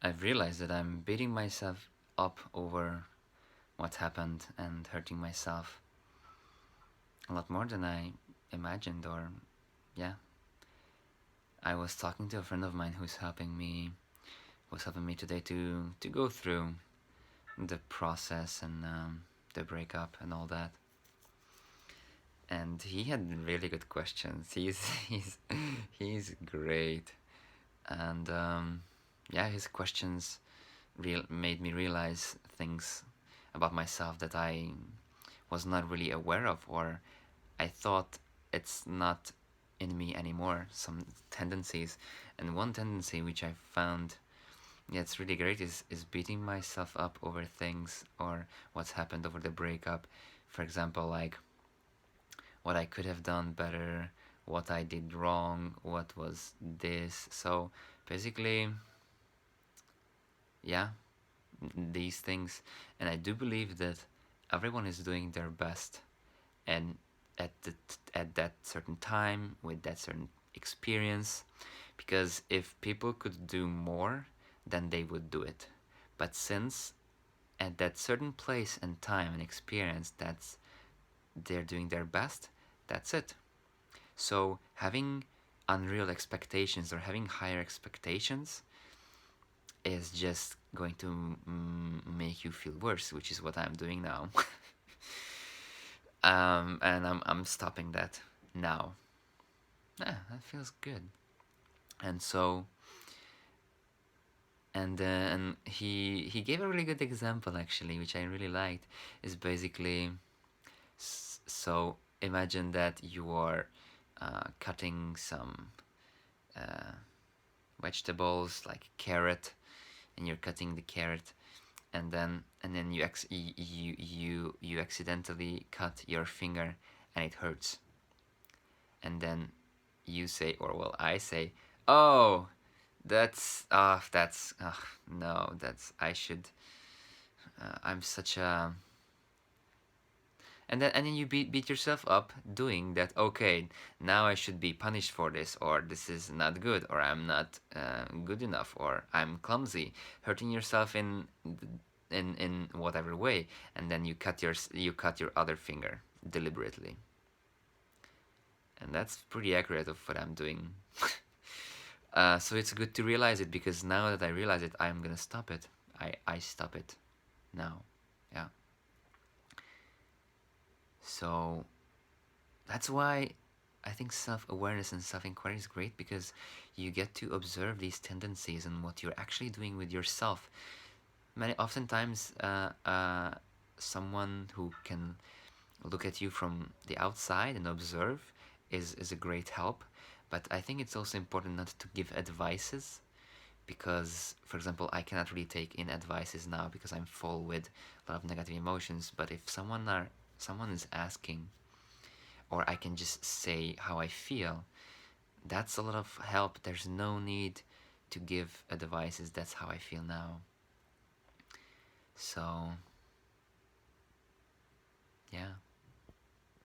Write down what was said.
I've realized that I'm beating myself up over what happened and hurting myself a lot more than I imagined. Or, yeah, I was talking to a friend of mine was helping me today to go through the process and the breakup and all that. And he had really good questions. He's great, and yeah, his questions made me realize things about myself that I was not really aware of, or I thought it's not in me anymore. Some tendencies, and one tendency which I found, yeah, it's really great, is beating myself up over things or what's happened over the breakup. For example, like what I could have done better, what I did wrong, what was this. So basically, yeah, these things. And I do believe that everyone is doing their best, and at that certain time with that certain experience, because if people could do more, then they would do it. But since at that certain place and time and experience, that's they're doing their best, that's it. So having unreal expectations or having higher expectations is just going to make you feel worse, which is what I'm doing now. And I'm stopping that now. Yeah, that feels good. And so, and he gave a really good example actually, which I really liked. Is basically, so imagine that you are cutting some uh, vegetables like carrot, and you're cutting the carrot, and then you accidentally cut your finger and it hurts, and then you say, or well, I say, oh, that's no, that's I should I'm such a, and then you beat yourself up doing that. Okay, now I should be punished for this, or this is not good, or I'm not good enough, or I'm clumsy, hurting yourself in whatever way, and then you cut your other finger deliberately, and that's pretty accurate of what I'm doing. So it's good to realize it, because now that I realize it, I'm gonna stop it. I stop it now. Yeah. So that's why I think self awareness and self inquiry is great, because you get to observe these tendencies and what you're actually doing with yourself. Oftentimes, someone who can look at you from the outside and observe is a great help. But I think it's also important not to give advices, because, for example, I cannot really take in advices now because I'm full with a lot of negative emotions. But if someone is asking, or I can just say how I feel, that's a lot of help. There's no need to give advices. That's how I feel now. So, yeah.